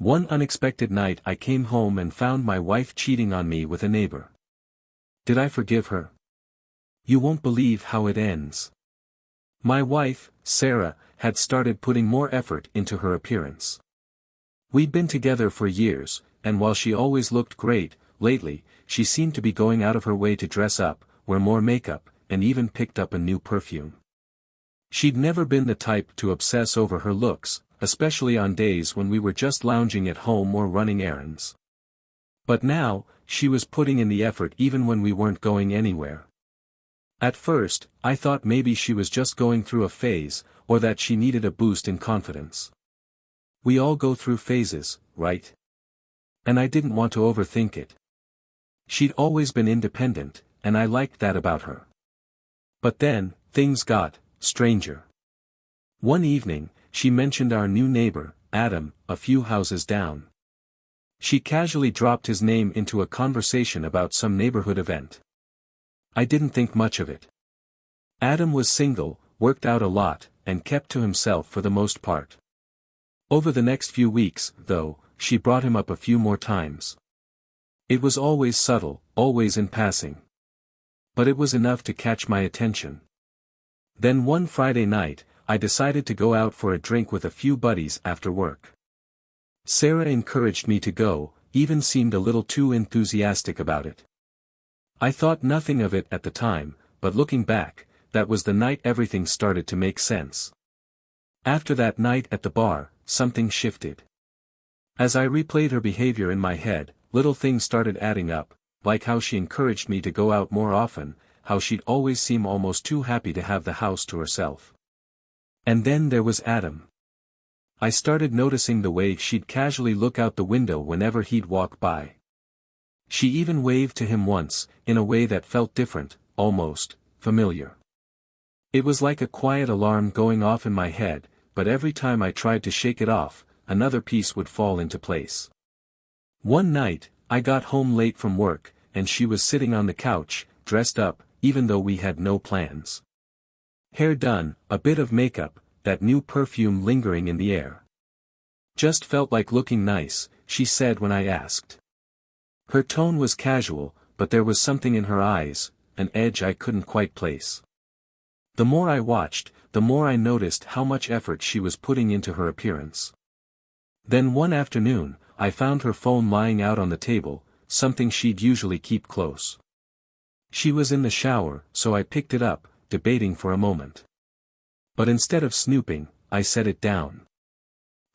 One unexpected night I came home and found my wife cheating on me with a neighbor. Did I forgive her? You won't believe how it ends. My wife, Sarah, had started putting more effort into her appearance. We'd been together for years, and while she always looked great, lately, she seemed to be going out of her way to dress up, wear more makeup, and even picked up a new perfume. She'd never been the type to obsess over her looks, especially on days when we were just lounging at home or running errands. But now, she was putting in the effort even when we weren't going anywhere. At first, I thought maybe she was just going through a phase, or that she needed a boost in confidence. We all go through phases, right? And I didn't want to overthink it. She'd always been independent, and I liked that about her. But then, things got stranger. One evening, she mentioned our new neighbor, Adam, a few houses down. She casually dropped his name into a conversation about some neighborhood event. I didn't think much of it. Adam was single, worked out a lot, and kept to himself for the most part. Over the next few weeks, though, she brought him up a few more times. It was always subtle, always in passing. But it was enough to catch my attention. Then one Friday night, I decided to go out for a drink with a few buddies after work. Sarah encouraged me to go, even seemed a little too enthusiastic about it. I thought nothing of it at the time, but looking back, that was the night everything started to make sense. After that night at the bar, something shifted. As I replayed her behavior in my head, little things started adding up, like how she encouraged me to go out more often, how she'd always seem almost too happy to have the house to herself. And then there was Adam. I started noticing the way she'd casually look out the window whenever he'd walk by. She even waved to him once, in a way that felt different, almost familiar. It was like a quiet alarm going off in my head, but every time I tried to shake it off, another piece would fall into place. One night, I got home late from work, and she was sitting on the couch, dressed up, even though we had no plans. Hair done, a bit of makeup, that new perfume lingering in the air. Just felt like looking nice, she said when I asked. Her tone was casual, but there was something in her eyes, an edge I couldn't quite place. The more I watched, the more I noticed how much effort she was putting into her appearance. Then one afternoon, I found her phone lying out on the table, something she'd usually keep close. She was in the shower, so I picked it up, debating for a moment. But instead of snooping, I set it down.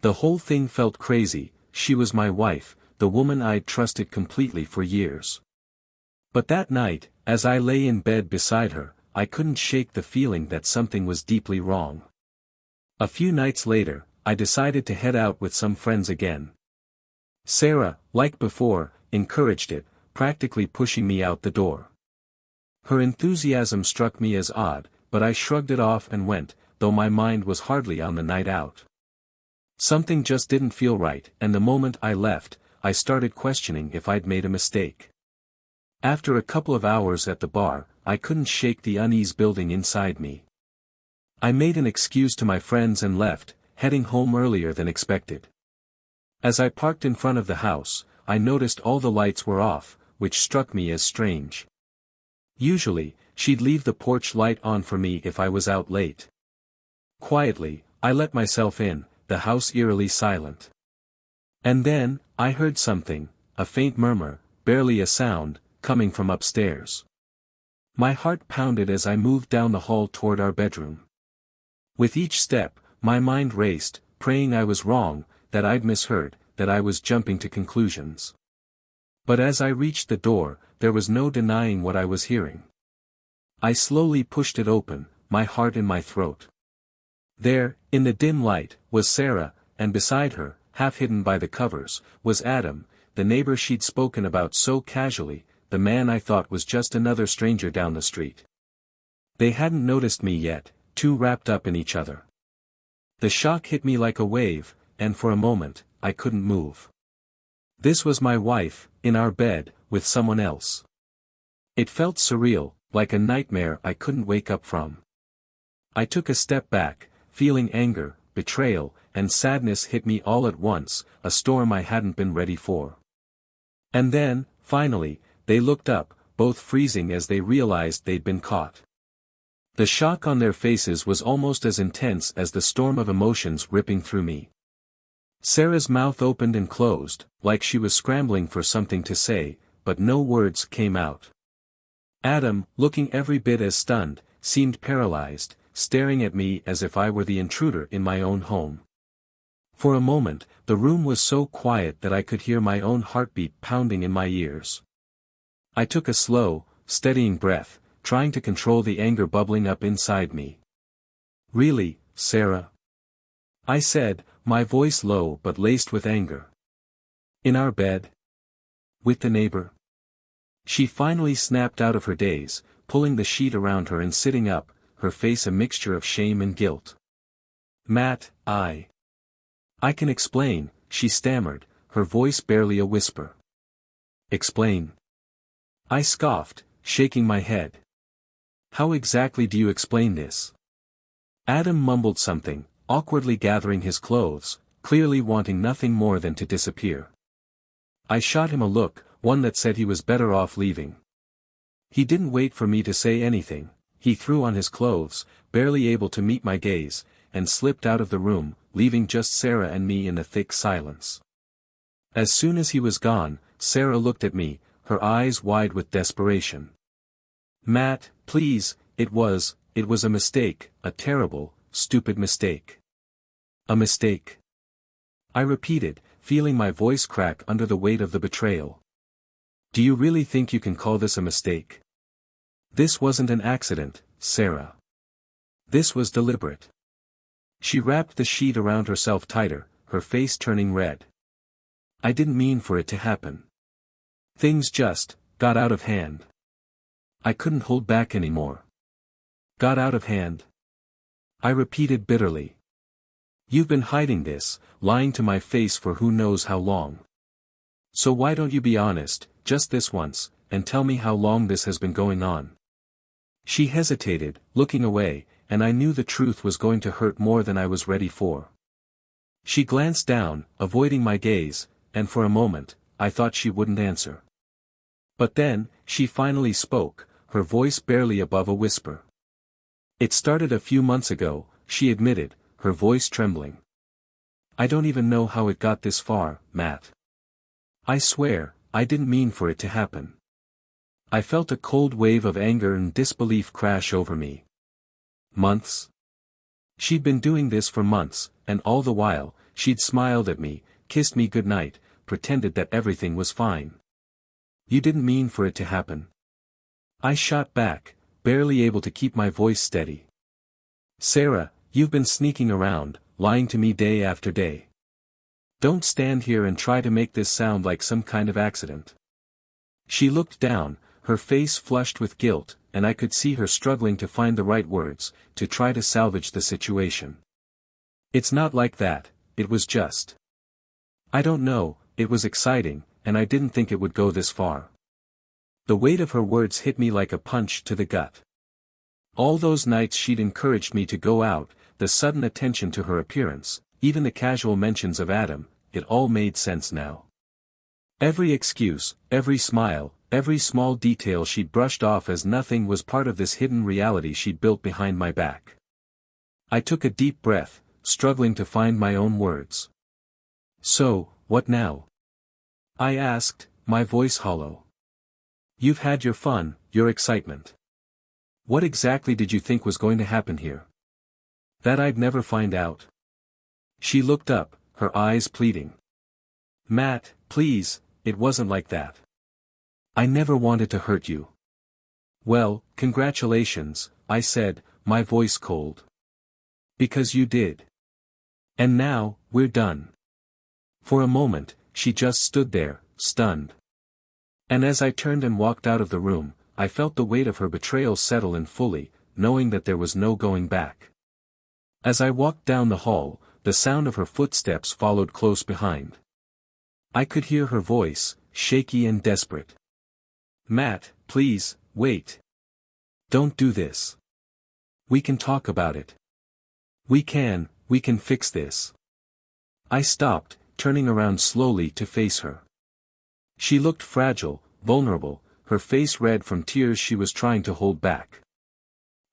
The whole thing felt crazy. She was my wife, the woman I'd trusted completely for years. But that night, as I lay in bed beside her, I couldn't shake the feeling that something was deeply wrong. A few nights later, I decided to head out with some friends again. Sarah, like before, encouraged it, practically pushing me out the door. Her enthusiasm struck me as odd, but I shrugged it off and went, though my mind was hardly on the night out. Something just didn't feel right, and the moment I left, I started questioning if I'd made a mistake. After a couple of hours at the bar, I couldn't shake the unease building inside me. I made an excuse to my friends and left, heading home earlier than expected. As I parked in front of the house, I noticed all the lights were off, which struck me as strange. Usually, she'd leave the porch light on for me if I was out late. Quietly, I let myself in, the house eerily silent. And then, I heard something, a faint murmur, barely a sound, coming from upstairs. My heart pounded as I moved down the hall toward our bedroom. With each step, my mind raced, praying I was wrong, that I'd misheard, that I was jumping to conclusions. But as I reached the door, there was no denying what I was hearing. I slowly pushed it open, my heart in my throat. There, in the dim light, was Sarah, and beside her, half hidden by the covers, was Adam, the neighbor she'd spoken about so casually, the man I thought was just another stranger down the street. They hadn't noticed me yet, too wrapped up in each other. The shock hit me like a wave, and for a moment, I couldn't move. This was my wife, in our bed, with someone else. It felt surreal, like a nightmare I couldn't wake up from. I took a step back, feeling anger, betrayal, and sadness hit me all at once, a storm I hadn't been ready for. And then, finally, they looked up, both freezing as they realized they'd been caught. The shock on their faces was almost as intense as the storm of emotions ripping through me. Sarah's mouth opened and closed, like she was scrambling for something to say, but no words came out. Adam, looking every bit as stunned, seemed paralyzed, staring at me as if I were the intruder in my own home. For a moment, the room was so quiet that I could hear my own heartbeat pounding in my ears. I took a slow, steadying breath, trying to control the anger bubbling up inside me. "Really, Sarah?" I said, my voice low but laced with anger. "In our bed? With the neighbor?" She finally snapped out of her daze, pulling the sheet around her and sitting up, her face a mixture of shame and guilt. "Matt, I can explain," she stammered, her voice barely a whisper. "Explain?" I scoffed, shaking my head. "How exactly do you explain this?" Adam mumbled something, awkwardly gathering his clothes, clearly wanting nothing more than to disappear. I shot him a look, one that said he was better off leaving. He didn't wait for me to say anything, he threw on his clothes, barely able to meet my gaze, and slipped out of the room, leaving just Sarah and me in the thick silence. As soon as he was gone, Sarah looked at me, her eyes wide with desperation. "Matt, please, it was a mistake, a terrible, stupid mistake." "A mistake?" I repeated, feeling my voice crack under the weight of the betrayal. "Do you really think you can call this a mistake? This wasn't an accident, Sarah. This was deliberate." She wrapped the sheet around herself tighter, her face turning red. "I didn't mean for it to happen. Things just got out of hand. I couldn't hold back anymore." "Got out of hand?" I repeated bitterly. "You've been hiding this, lying to my face for who knows how long. So why don't you be honest, just this once, and tell me how long this has been going on?" She hesitated, looking away, and I knew the truth was going to hurt more than I was ready for. She glanced down, avoiding my gaze, and for a moment, I thought she wouldn't answer. But then, she finally spoke, her voice barely above a whisper. "It started a few months ago," she admitted, her voice trembling. "I don't even know how it got this far, Matt. I swear, I didn't mean for it to happen." I felt a cold wave of anger and disbelief crash over me. Months? She'd been doing this for months, and all the while, she'd smiled at me, kissed me goodnight, pretended that everything was fine. "You didn't mean for it to happen." I shot back, barely able to keep my voice steady. "Sarah, you've been sneaking around, lying to me day after day. Don't stand here and try to make this sound like some kind of accident." She looked down, her face flushed with guilt, and I could see her struggling to find the right words, to try to salvage the situation. "It's not like that, it was just. I don't know, it was exciting, and I didn't think it would go this far." The weight of her words hit me like a punch to the gut. All those nights she'd encouraged me to go out, the sudden attention to her appearance, even the casual mentions of Adam, it all made sense now. Every excuse, every smile, every small detail she'd brushed off as nothing was part of this hidden reality she'd built behind my back. I took a deep breath, struggling to find my own words. "So, what now?" I asked, my voice hollow. "You've had your fun, your excitement. What exactly did you think was going to happen here? That I'd never find out?" She looked up, her eyes pleading. "Matt, please, it wasn't like that. I never wanted to hurt you." "Well, congratulations," I said, my voice cold. "Because you did. And now, we're done." For a moment, she just stood there, stunned. And as I turned and walked out of the room, I felt the weight of her betrayal settle in fully, knowing that there was no going back. As I walked down the hall, the sound of her footsteps followed close behind. I could hear her voice, shaky and desperate. "Matt, please, wait. Don't do this. We can talk about it. We can fix this." I stopped, turning around slowly to face her. She looked fragile, vulnerable, her face red from tears she was trying to hold back.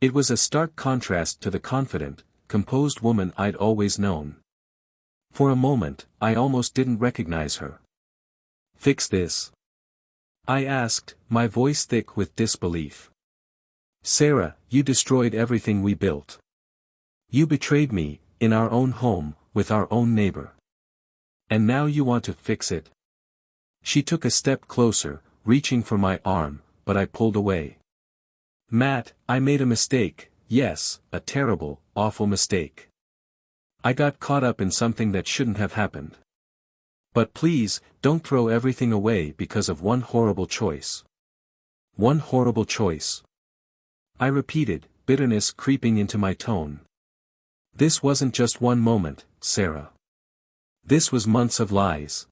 It was a stark contrast to the confident, composed woman I'd always known. For a moment, I almost didn't recognize her. "Fix this?" I asked, my voice thick with disbelief. "Sarah, you destroyed everything we built. You betrayed me, in our own home, with our own neighbor. And now you want to fix it?" She took a step closer, reaching for my arm, but I pulled away. "Matt, I made a mistake, yes, a terrible, awful mistake. I got caught up in something that shouldn't have happened. But please, don't throw everything away because of one horrible choice." "One horrible choice?" I repeated, bitterness creeping into my tone. "This wasn't just one moment, Sarah. This was months of lies.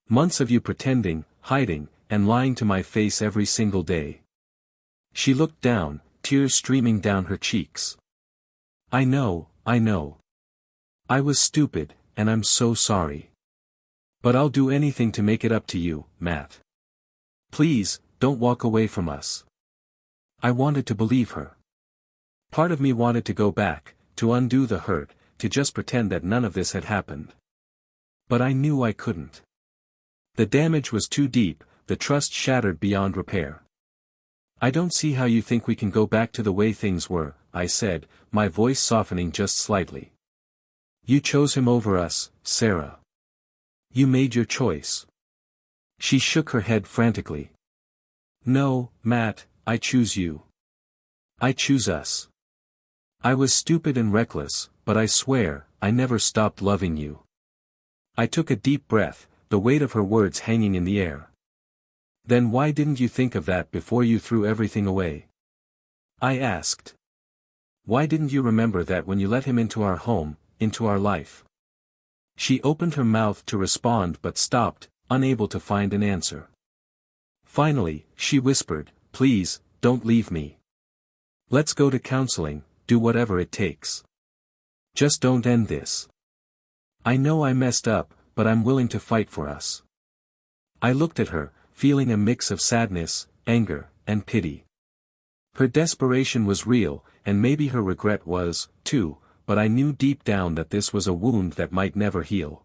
Months of you pretending, hiding, and lying to my face every single day." She looked down, tears streaming down her cheeks. I know. I was stupid, and I'm so sorry. But I'll do anything to make it up to you, Matt. Please, don't walk away from us." I wanted to believe her. Part of me wanted to go back, to undo the hurt, to just pretend that none of this had happened. But I knew I couldn't. The damage was too deep, the trust shattered beyond repair. "I don't see how you think we can go back to the way things were," I said, my voice softening just slightly. "You chose him over us, Sarah. You made your choice." She shook her head frantically. "No, Matt, I choose you. I choose us. I was stupid and reckless, but I swear, I never stopped loving you." I took a deep breath, the weight of her words hanging in the air. "Then why didn't you think of that before you threw everything away?" I asked. "Why didn't you remember that when you let him into our home, into our life?" She opened her mouth to respond but stopped, unable to find an answer. Finally, she whispered, "Please, don't leave me. Let's go to counseling, do whatever it takes. Just don't end this. I know I messed up, but I'm willing to fight for us." I looked at her, feeling a mix of sadness, anger, and pity. Her desperation was real, and maybe her regret was, too, but I knew deep down that this was a wound that might never heal.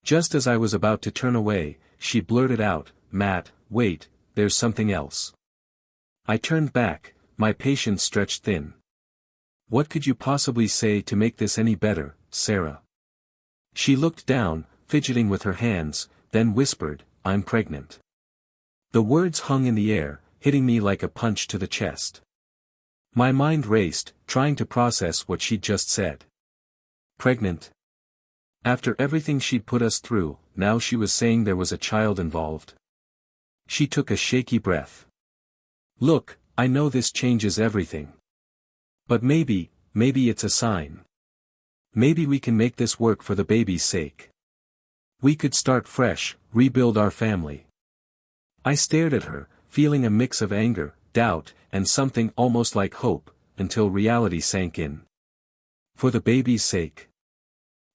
Just as I was about to turn away, she blurted out, "Matt, wait, there's something else." I turned back, my patience stretched thin. "What could you possibly say to make this any better, Sarah?" She looked down, fidgeting with her hands, then whispered, "I'm pregnant." The words hung in the air, hitting me like a punch to the chest. My mind raced, trying to process what she'd just said. Pregnant? After everything she'd put us through, now she was saying there was a child involved. She took a shaky breath. "Look, I know this changes everything. But maybe it's a sign. Maybe we can make this work for the baby's sake. We could start fresh, rebuild our family." I stared at her, feeling a mix of anger, doubt, and something almost like hope, until reality sank in. "For the baby's sake?"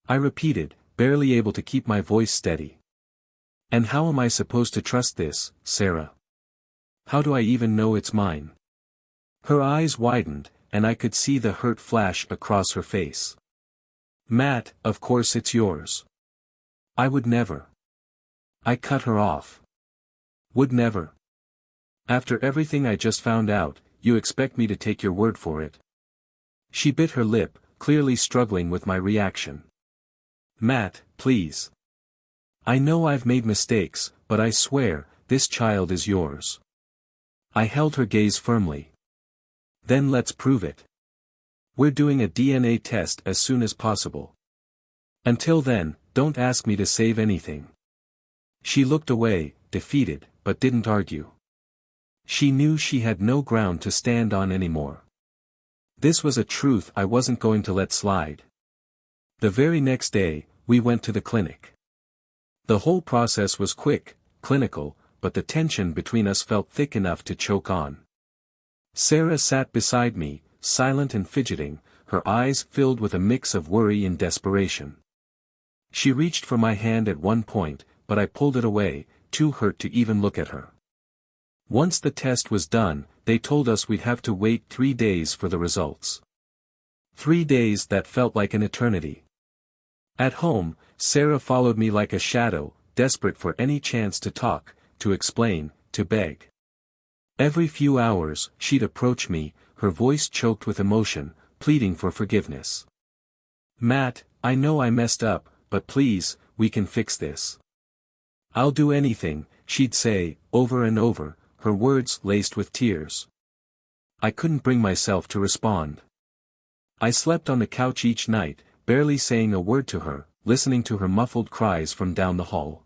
I repeated, barely able to keep my voice steady. "And how am I supposed to trust this, Sarah? How do I even know it's mine?" Her eyes widened, and I could see the hurt flash across her face. "Matt, of course it's yours. I would never." I cut her off. "Would never? After everything I just found out, you expect me to take your word for it?" She bit her lip, clearly struggling with my reaction. "Matt, please. I know I've made mistakes, but I swear, this child is yours." I held her gaze firmly. "Then let's prove it. We're doing a DNA test as soon as possible. Until then, don't ask me to save anything." She looked away, defeated, but didn't argue. She knew she had no ground to stand on anymore. This was a truth I wasn't going to let slide. The very next day, we went to the clinic. The whole process was quick, clinical, but the tension between us felt thick enough to choke on. Sarah sat beside me, silent and fidgeting, her eyes filled with a mix of worry and desperation. She reached for my hand at one point, but I pulled it away, too hurt to even look at her. Once the test was done, they told us we'd have to wait 3 days for the results. 3 days that felt like an eternity. At home, Sarah followed me like a shadow, desperate for any chance to talk, to explain, to beg. Every few hours, she'd approach me, her voice choked with emotion, pleading for forgiveness. "Matt, I know I messed up, but please, we can fix this. I'll do anything," she'd say, over and over, her words laced with tears. I couldn't bring myself to respond. I slept on the couch each night, barely saying a word to her, listening to her muffled cries from down the hall.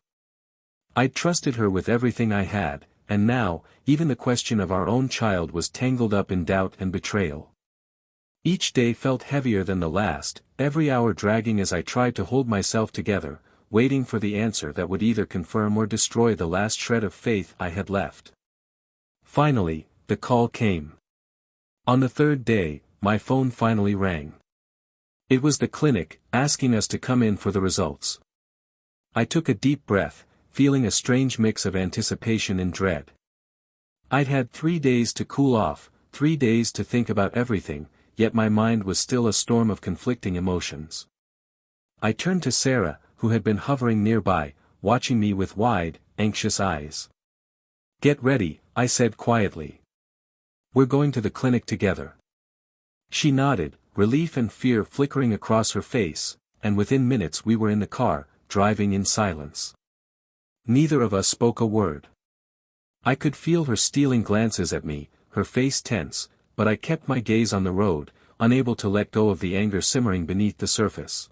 I'd trusted her with everything I had, and now, even the question of our own child was tangled up in doubt and betrayal. Each day felt heavier than the last, every hour dragging as I tried to hold myself together, waiting for the answer that would either confirm or destroy the last shred of faith I had left. Finally, the call came. On the 3rd day, my phone finally rang. It was the clinic, asking us to come in for the results. I took a deep breath, feeling a strange mix of anticipation and dread. I'd had 3 days to cool off, 3 days to think about everything, yet my mind was still a storm of conflicting emotions. I turned to Sarah, who had been hovering nearby, watching me with wide, anxious eyes. "Get ready," I said quietly. "We're going to the clinic together." She nodded, relief and fear flickering across her face, and within minutes we were in the car, driving in silence. Neither of us spoke a word. I could feel her stealing glances at me, her face tense, but I kept my gaze on the road, unable to let go of the anger simmering beneath the surface.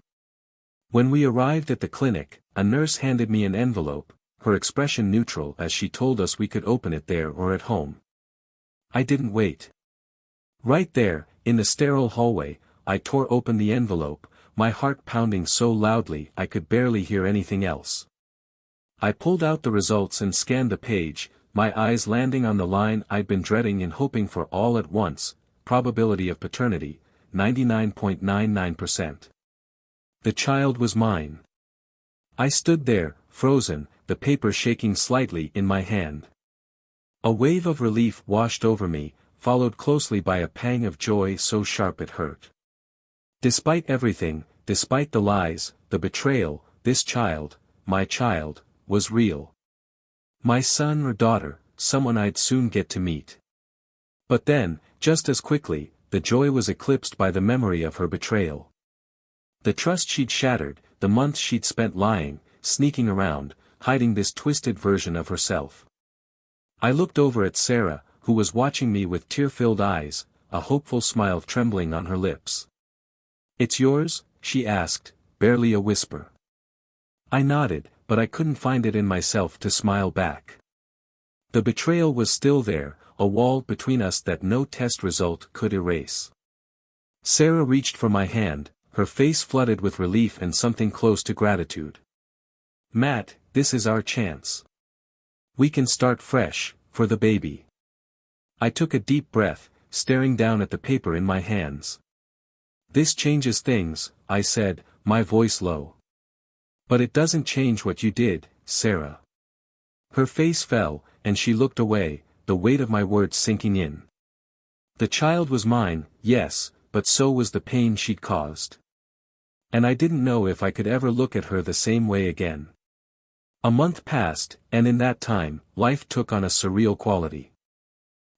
When we arrived at the clinic, a nurse handed me an envelope, her expression neutral as she told us we could open it there or at home. I didn't wait. Right there, in the sterile hallway, I tore open the envelope, my heart pounding so loudly I could barely hear anything else. I pulled out the results and scanned the page, my eyes landing on the line I'd been dreading and hoping for all at once: probability of paternity, 99.99%. The child was mine. I stood there, frozen, the paper shaking slightly in my hand. A wave of relief washed over me, followed closely by a pang of joy so sharp it hurt. Despite everything, despite the lies, the betrayal, this child, my child, was real. My son or daughter, someone I'd soon get to meet. But then, just as quickly, the joy was eclipsed by the memory of her betrayal. The trust she'd shattered, the months she'd spent lying, sneaking around, hiding this twisted version of herself. I looked over at Sarah, who was watching me with tear-filled eyes, a hopeful smile trembling on her lips. "It's yours?" she asked, barely a whisper. I nodded, but I couldn't find it in myself to smile back. The betrayal was still there, a wall between us that no test result could erase. Sarah reached for my hand, her face flooded with relief and something close to gratitude. "Matt, this is our chance. We can start fresh, for the baby." I took a deep breath, staring down at the paper in my hands. "This changes things," I said, my voice low. "But it doesn't change what you did, Sarah." Her face fell, and she looked away, the weight of my words sinking in. The child was mine, yes, but so was the pain she'd caused. And I didn't know if I could ever look at her the same way again. A month passed, and in that time, life took on a surreal quality.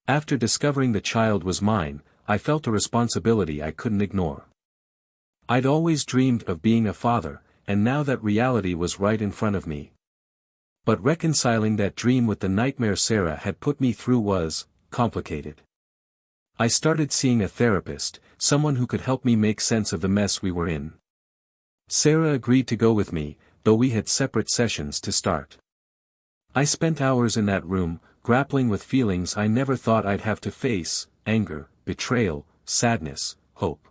After discovering the child was mine, I felt a responsibility I couldn't ignore. I'd always dreamed of being a father, and now that reality was right in front of me. But reconciling that dream with the nightmare Sarah had put me through was complicated. I started seeing a therapist, someone who could help me make sense of the mess we were in. Sarah agreed to go with me, though we had separate sessions to start. I spent hours in that room, grappling with feelings I never thought I'd have to face: anger, betrayal, sadness, hope.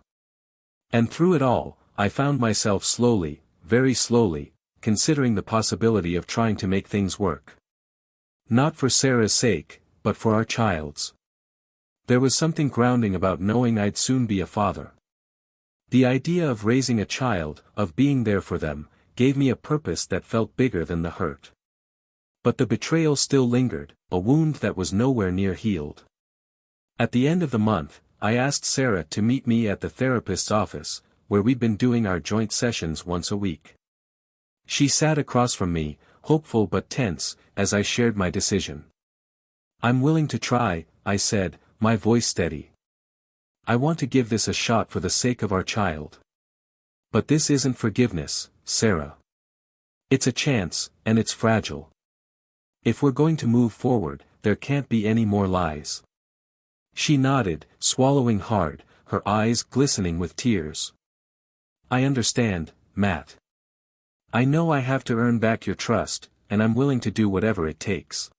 And through it all, I found myself slowly, very slowly, considering the possibility of trying to make things work. Not for Sarah's sake, but for our child's. There was something grounding about knowing I'd soon be a father. The idea of raising a child, of being there for them, gave me a purpose that felt bigger than the hurt. But the betrayal still lingered, a wound that was nowhere near healed. At the end of the month, I asked Sarah to meet me at the therapist's office, where we'd been doing our joint sessions once a week. She sat across from me, hopeful but tense, as I shared my decision. "I'm willing to try," I said, my voice steady. "I want to give this a shot for the sake of our child. But this isn't forgiveness, Sarah. It's a chance, and it's fragile. If we're going to move forward, there can't be any more lies." She nodded, swallowing hard, her eyes glistening with tears. "I understand, Matt. I know I have to earn back your trust, and I'm willing to do whatever it takes."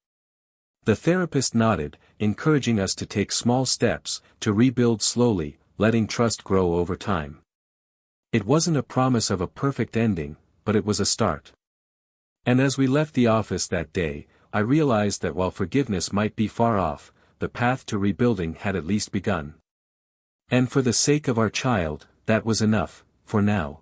The therapist nodded, encouraging us to take small steps, to rebuild slowly, letting trust grow over time. It wasn't a promise of a perfect ending, but it was a start. And as we left the office that day, I realized that while forgiveness might be far off, the path to rebuilding had at least begun. And for the sake of our child, that was enough, for now.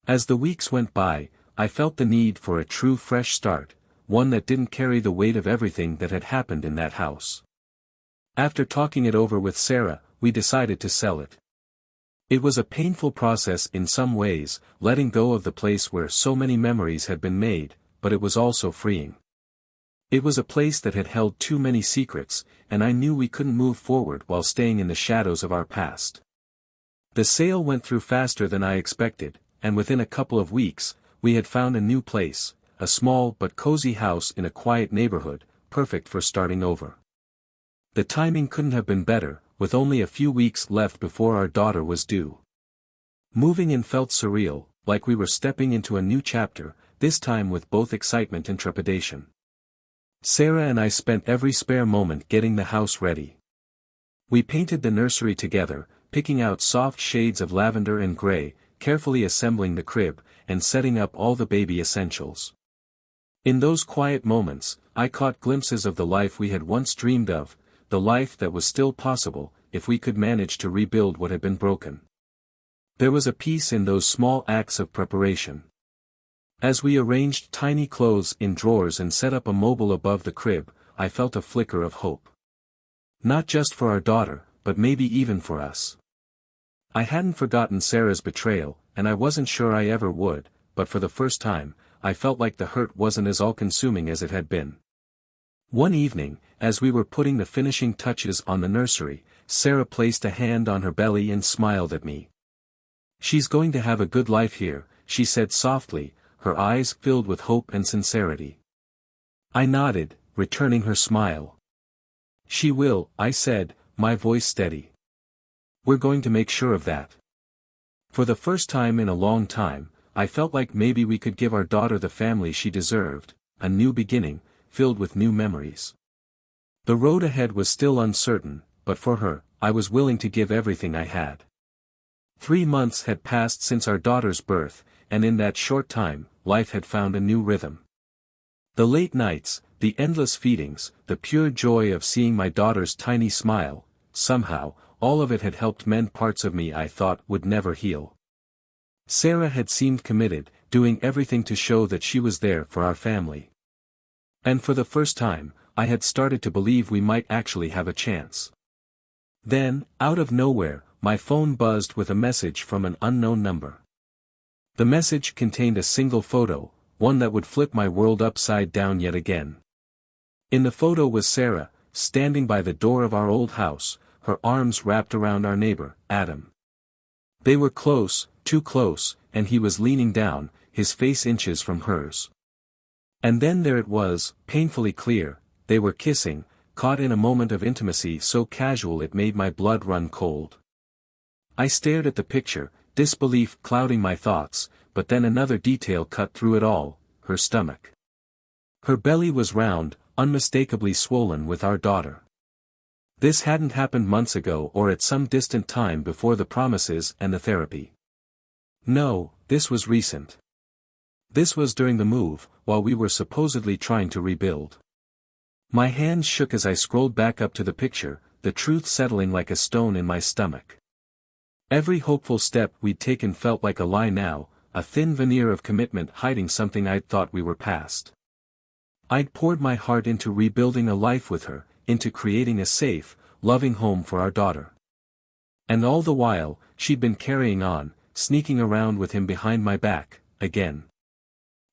As the weeks went by, I felt the need for a true fresh start, one that didn't carry the weight of everything that had happened in that house. After talking it over with Sarah, we decided to sell it. It was a painful process in some ways, letting go of the place where so many memories had been made, but it was also freeing. It was a place that had held too many secrets, and I knew we couldn't move forward while staying in the shadows of our past. The sale went through faster than I expected, and within a couple of weeks, we had found a new place, a small but cozy house in a quiet neighborhood, perfect for starting over. The timing couldn't have been better, with only a few weeks left before our daughter was due. Moving in felt surreal, like we were stepping into a new chapter, this time with both excitement and trepidation. Sarah and I spent every spare moment getting the house ready. We painted the nursery together, picking out soft shades of lavender and gray, carefully assembling the crib, and setting up all the baby essentials. In those quiet moments, I caught glimpses of the life we had once dreamed of, the life that was still possible, if we could manage to rebuild what had been broken. There was a peace in those small acts of preparation. As we arranged tiny clothes in drawers and set up a mobile above the crib, I felt a flicker of hope. Not just for our daughter, but maybe even for us. I hadn't forgotten Sarah's betrayal, and I wasn't sure I ever would, but for the first time, I felt like the hurt wasn't as all-consuming as it had been. One evening, as we were putting the finishing touches on the nursery, Sarah placed a hand on her belly and smiled at me. "She's going to have a good life here," she said softly, her eyes filled with hope and sincerity. I nodded, returning her smile. "She will," I said, my voice steady. "We're going to make sure of that." For the first time in a long time, I felt like maybe we could give our daughter the family she deserved, a new beginning, filled with new memories. The road ahead was still uncertain, but for her, I was willing to give everything I had. 3 months had passed since our daughter's birth, and in that short time, life had found a new rhythm. The late nights, the endless feedings, the pure joy of seeing my daughter's tiny smile, somehow, all of it had helped mend parts of me I thought would never heal. Sarah had seemed committed, doing everything to show that she was there for our family. And for the first time, I had started to believe we might actually have a chance. Then, out of nowhere, my phone buzzed with a message from an unknown number. The message contained a single photo, one that would flip my world upside down yet again. In the photo was Sarah, standing by the door of our old house, her arms wrapped around our neighbor, Adam. They were close, too close, and he was leaning down, his face inches from hers. And then there it was, painfully clear, they were kissing, caught in a moment of intimacy so casual it made my blood run cold. I stared at the picture, disbelief clouding my thoughts, but then another detail cut through it all, her stomach. Her belly was round, unmistakably swollen with our daughter. This hadn't happened months ago or at some distant time before the promises and the therapy. No, this was recent. This was during the move, while we were supposedly trying to rebuild. My hands shook as I scrolled back up to the picture, the truth settling like a stone in my stomach. Every hopeful step we'd taken felt like a lie now, a thin veneer of commitment hiding something I'd thought we were past. I'd poured my heart into rebuilding a life with her, into creating a safe, loving home for our daughter. And all the while, she'd been carrying on, sneaking around with him behind my back, again.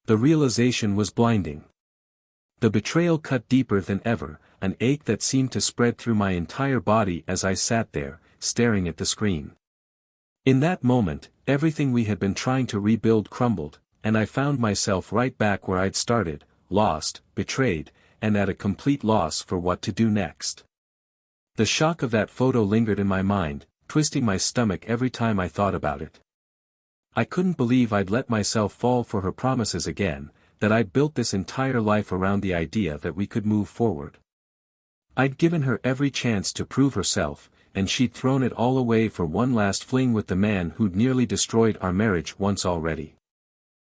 The realization was blinding. The betrayal cut deeper than ever, an ache that seemed to spread through my entire body as I sat there, staring at the screen. In that moment, everything we had been trying to rebuild crumbled, and I found myself right back where I'd started, lost, betrayed, and at a complete loss for what to do next. The shock of that photo lingered in my mind, twisting my stomach every time I thought about it. I couldn't believe I'd let myself fall for her promises again, that I'd built this entire life around the idea that we could move forward. I'd given her every chance to prove herself, and she'd thrown it all away for one last fling with the man who'd nearly destroyed our marriage once already.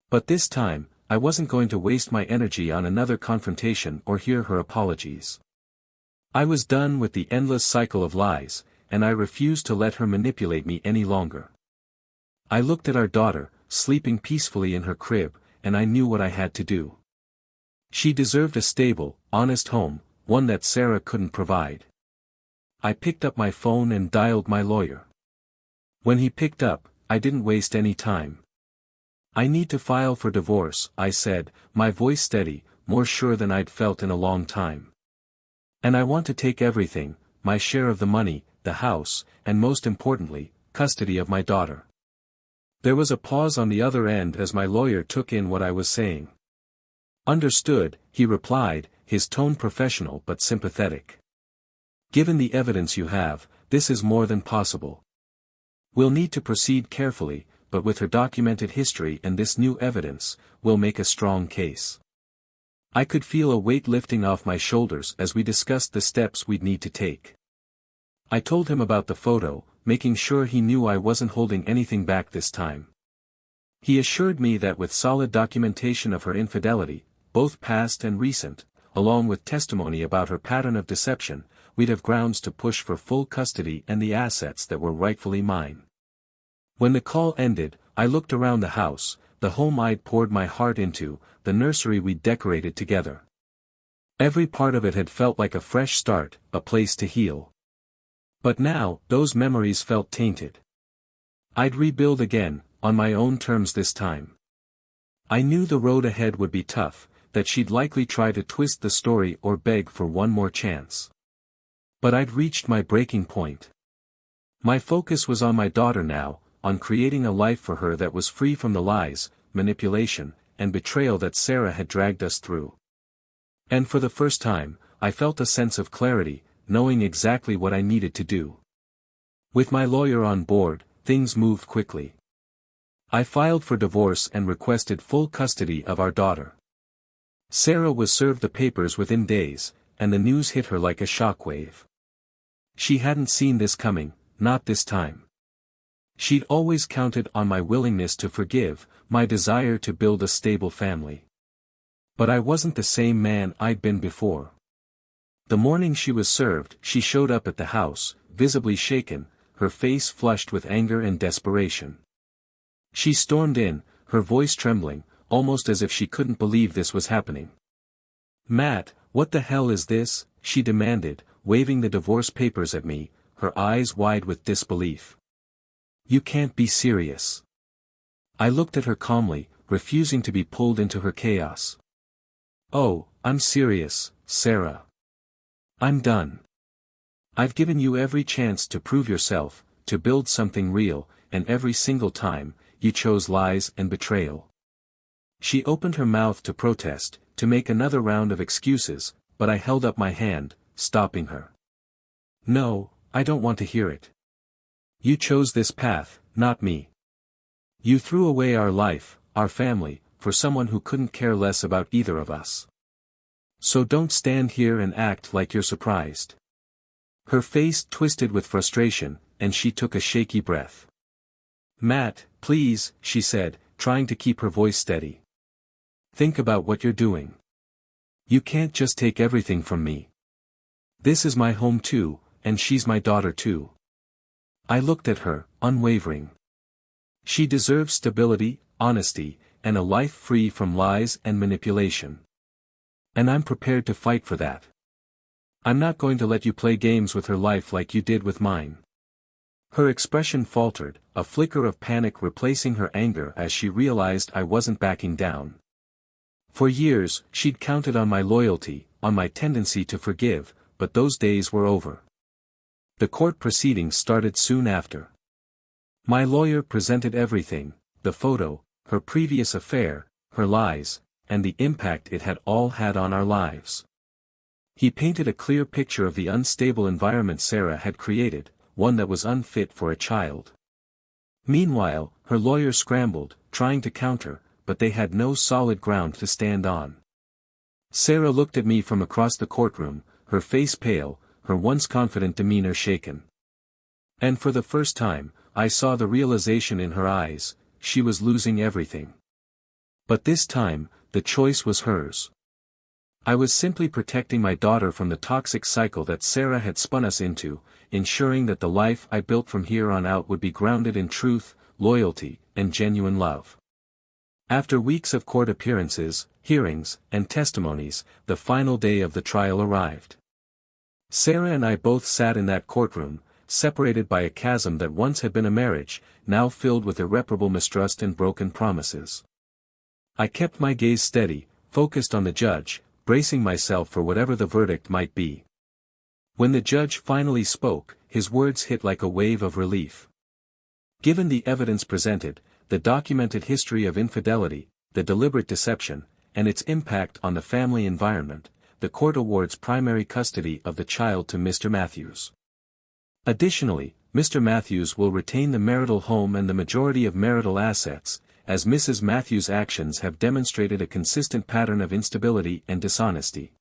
But this time, I wasn't going to waste my energy on another confrontation or hear her apologies. I was done with the endless cycle of lies, and I refused to let her manipulate me any longer. I looked at our daughter, sleeping peacefully in her crib, and I knew what I had to do. She deserved a stable, honest home, one that Sarah couldn't provide. I picked up my phone and dialed my lawyer. When he picked up, I didn't waste any time. "I need to file for divorce," I said, my voice steady, more sure than I'd felt in a long time. "And I want to take everything, my share of the money, the house, and most importantly, custody of my daughter." There was a pause on the other end as my lawyer took in what I was saying. "Understood," he replied, his tone professional but sympathetic. "Given the evidence you have, this is more than possible. We'll need to proceed carefully, but with her documented history and this new evidence, we'll make a strong case." I could feel a weight lifting off my shoulders as we discussed the steps we'd need to take. I told him about the photo, making sure he knew I wasn't holding anything back this time. He assured me that with solid documentation of her infidelity, both past and recent, along with testimony about her pattern of deception, we'd have grounds to push for full custody and the assets that were rightfully mine. When the call ended, I looked around the house, the home I'd poured my heart into, the nursery we'd decorated together. Every part of it had felt like a fresh start, a place to heal. But now, those memories felt tainted. I'd rebuild again, on my own terms this time. I knew the road ahead would be tough, that she'd likely try to twist the story or beg for one more chance. But I'd reached my breaking point. My focus was on my daughter now, on creating a life for her that was free from the lies, manipulation, and betrayal that Sarah had dragged us through. And for the first time, I felt a sense of clarity, knowing exactly what I needed to do. With my lawyer on board, things moved quickly. I filed for divorce and requested full custody of our daughter. Sarah was served the papers within days, and the news hit her like a shockwave. She hadn't seen this coming, not this time. She'd always counted on my willingness to forgive, my desire to build a stable family. But I wasn't the same man I'd been before. The morning she was served, she showed up at the house, visibly shaken, her face flushed with anger and desperation. She stormed in, her voice trembling, almost as if she couldn't believe this was happening. "Matt, what the hell is this?" she demanded, waving the divorce papers at me, her eyes wide with disbelief. "You can't be serious." I looked at her calmly, refusing to be pulled into her chaos. "Oh, I'm serious, Sarah. I'm done. I've given you every chance to prove yourself, to build something real, and every single time, you chose lies and betrayal." She opened her mouth to protest, to make another round of excuses, but I held up my hand, stopping her. "No, I don't want to hear it. You chose this path, not me. You threw away our life, our family, for someone who couldn't care less about either of us. So don't stand here and act like you're surprised." Her face twisted with frustration, and she took a shaky breath. "Matt, please," she said, trying to keep her voice steady. "Think about what you're doing. You can't just take everything from me. This is my home too, and she's my daughter too." I looked at her, unwavering. She deserves stability, honesty, and a life free from lies and manipulation. And I'm prepared to fight for that. I'm not going to let you play games with her life like you did with mine. Her expression faltered, a flicker of panic replacing her anger as she realized I wasn't backing down. For years, she'd counted on my loyalty, on my tendency to forgive, but those days were over. The court proceedings started soon after. My lawyer presented everything, the photo, her previous affair, her lies, and the impact it had all had on our lives. He painted a clear picture of the unstable environment Sarah had created, one that was unfit for a child. Meanwhile, her lawyer scrambled, trying to counter, but they had no solid ground to stand on. Sarah looked at me from across the courtroom, her face pale, her once confident demeanor shaken. And for the first time, I saw the realization in her eyes, she was losing everything. But this time, the choice was hers. I was simply protecting my daughter from the toxic cycle that Sarah had spun us into, ensuring that the life I built from here on out would be grounded in truth, loyalty, and genuine love. After weeks of court appearances, hearings, and testimonies, the final day of the trial arrived. Sarah and I both sat in that courtroom, separated by a chasm that once had been a marriage, now filled with irreparable mistrust and broken promises. I kept my gaze steady, focused on the judge, bracing myself for whatever the verdict might be. When the judge finally spoke, his words hit like a wave of relief. Given the evidence presented, the documented history of infidelity, the deliberate deception, and its impact on the family environment, the court awards primary custody of the child to Mr. Matthews. Additionally, Mr. Matthews will retain the marital home and the majority of marital assets, as Mrs. Matthews' actions have demonstrated a consistent pattern of instability and dishonesty.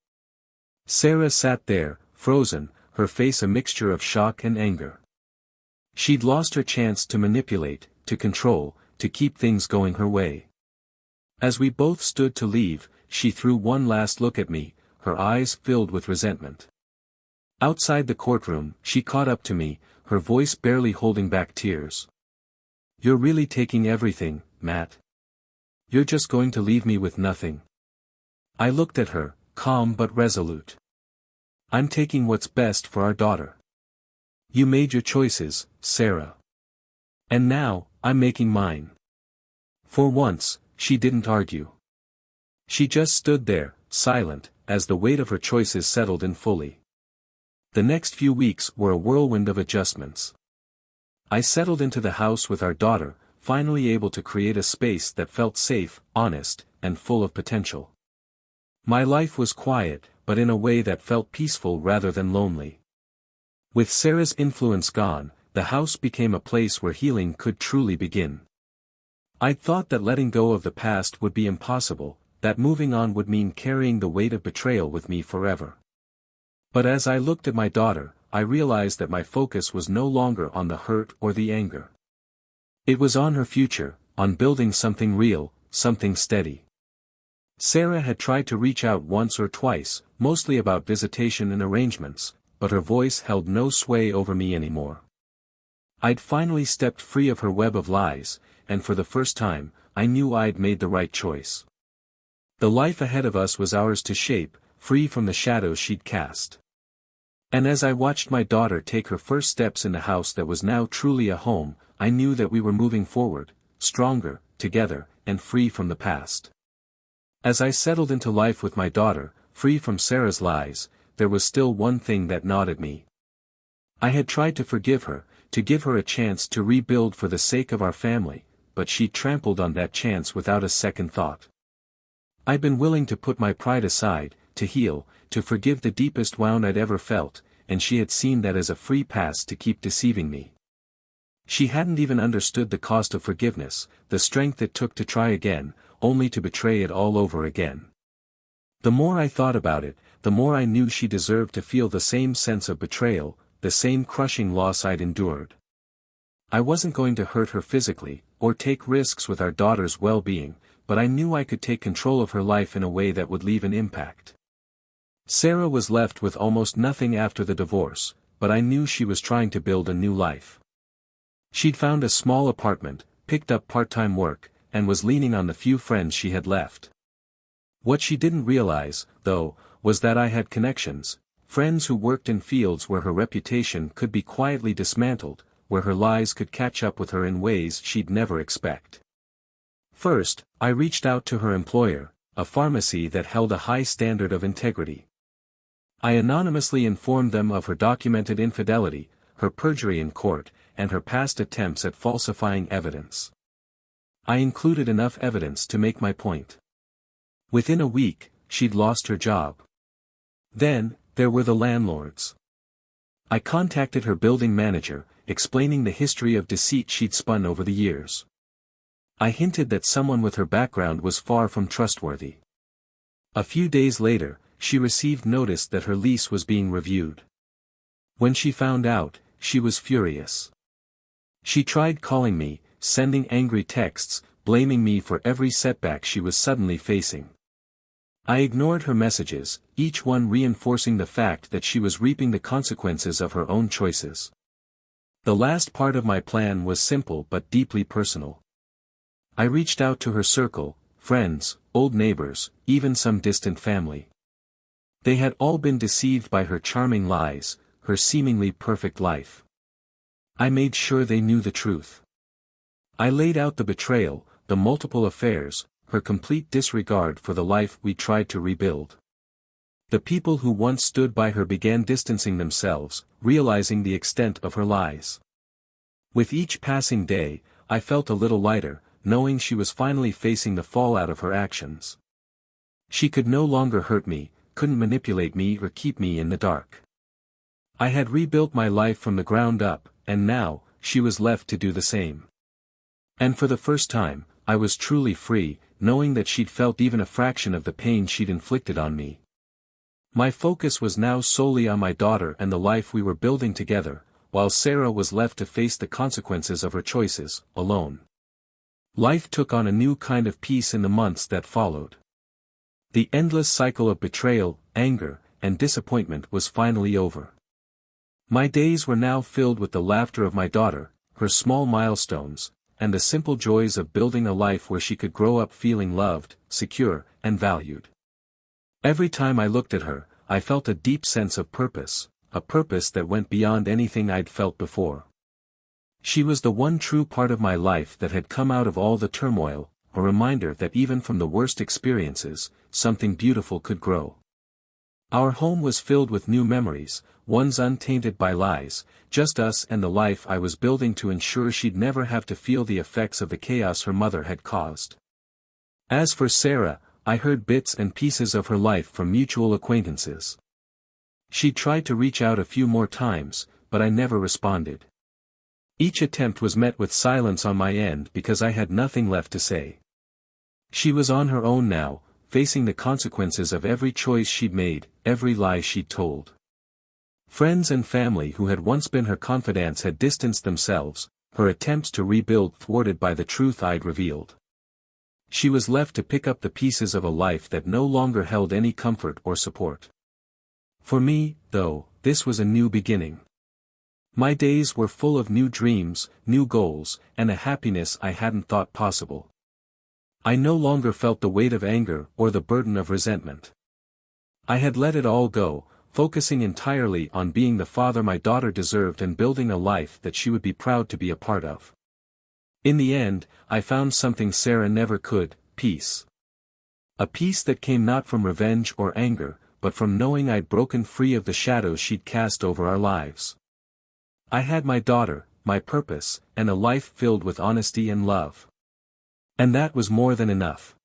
Sarah sat there, frozen, her face a mixture of shock and anger. She'd lost her chance to manipulate, to control, to keep things going her way. As we both stood to leave, she threw one last look at me, her eyes filled with resentment. Outside the courtroom, she caught up to me, her voice barely holding back tears. "You're really taking everything, Matt. You're just going to leave me with nothing." I looked at her, calm but resolute. "I'm taking what's best for our daughter. You made your choices, Sarah. And now, I'm making mine." For once, she didn't argue. She just stood there, silent, as the weight of her choices settled in fully. The next few weeks were a whirlwind of adjustments. I settled into the house with our daughter, finally able to create a space that felt safe, honest, and full of potential. My life was quiet, but in a way that felt peaceful rather than lonely. With Sarah's influence gone, the house became a place where healing could truly begin. I'd thought that letting go of the past would be impossible, that moving on would mean carrying the weight of betrayal with me forever. But as I looked at my daughter, I realized that my focus was no longer on the hurt or the anger. It was on her future, on building something real, something steady. Sarah had tried to reach out once or twice, mostly about visitation and arrangements, but her voice held no sway over me anymore. I'd finally stepped free of her web of lies, and for the first time, I knew I'd made the right choice. The life ahead of us was ours to shape, free from the shadows she'd cast. And as I watched my daughter take her first steps in the house that was now truly a home, I knew that we were moving forward, stronger, together, and free from the past. As I settled into life with my daughter, free from Sarah's lies, there was still one thing that gnawed at me. I had tried to forgive her, to give her a chance to rebuild for the sake of our family, but she trampled on that chance without a second thought. I'd been willing to put my pride aside, to heal, to forgive the deepest wound I'd ever felt, and she had seen that as a free pass to keep deceiving me. She hadn't even understood the cost of forgiveness, the strength it took to try again, only to betray it all over again. The more I thought about it, the more I knew she deserved to feel the same sense of betrayal, the same crushing loss I'd endured. I wasn't going to hurt her physically, or take risks with our daughter's well-being, but I knew I could take control of her life in a way that would leave an impact. Sarah was left with almost nothing after the divorce, but I knew she was trying to build a new life. She'd found a small apartment, picked up part-time work, and was leaning on the few friends she had left. What she didn't realize, though, was that I had connections, friends who worked in fields where her reputation could be quietly dismantled, where her lies could catch up with her in ways she'd never expect. First, I reached out to her employer, a pharmacy that held a high standard of integrity. I anonymously informed them of her documented infidelity, her perjury in court, and her past attempts at falsifying evidence. I included enough evidence to make my point. Within a week, she'd lost her job. Then, there were the landlords. I contacted her building manager, explaining the history of deceit she'd spun over the years. I hinted that someone with her background was far from trustworthy. A few days later, she received notice that her lease was being reviewed. When she found out, she was furious. She tried calling me, sending angry texts, blaming me for every setback she was suddenly facing. I ignored her messages, each one reinforcing the fact that she was reaping the consequences of her own choices. The last part of my plan was simple but deeply personal. I reached out to her circle, friends, old neighbors, even some distant family. They had all been deceived by her charming lies, her seemingly perfect life. I made sure they knew the truth. I laid out the betrayal, the multiple affairs, her complete disregard for the life we tried to rebuild. The people who once stood by her began distancing themselves, realizing the extent of her lies. With each passing day, I felt a little lighter, knowing she was finally facing the fallout of her actions. She could no longer hurt me, couldn't manipulate me or keep me in the dark. I had rebuilt my life from the ground up, and now, she was left to do the same. And for the first time, I was truly free, knowing that she'd felt even a fraction of the pain she'd inflicted on me. My focus was now solely on my daughter and the life we were building together, while Sarah was left to face the consequences of her choices, alone. Life took on a new kind of peace in the months that followed. The endless cycle of betrayal, anger, and disappointment was finally over. My days were now filled with the laughter of my daughter, her small milestones, and the simple joys of building a life where she could grow up feeling loved, secure, and valued. Every time I looked at her, I felt a deep sense of purpose, a purpose that went beyond anything I'd felt before. She was the one true part of my life that had come out of all the turmoil, a reminder that even from the worst experiences, something beautiful could grow. Our home was filled with new memories, ones untainted by lies, just us and the life I was building to ensure she'd never have to feel the effects of the chaos her mother had caused. As for Sarah, I heard bits and pieces of her life from mutual acquaintances. She'd tried to reach out a few more times, but I never responded. Each attempt was met with silence on my end because I had nothing left to say. She was on her own now, facing the consequences of every choice she'd made, every lie she'd told. Friends and family who had once been her confidants had distanced themselves, her attempts to rebuild thwarted by the truth I'd revealed. She was left to pick up the pieces of a life that no longer held any comfort or support. For me, though, this was a new beginning. My days were full of new dreams, new goals, and a happiness I hadn't thought possible. I no longer felt the weight of anger or the burden of resentment. I had let it all go, focusing entirely on being the father my daughter deserved and building a life that she would be proud to be a part of. In the end, I found something Sarah never could: peace. A peace that came not from revenge or anger, but from knowing I'd broken free of the shadows she'd cast over our lives. I had my daughter, my purpose, and a life filled with honesty and love. And that was more than enough.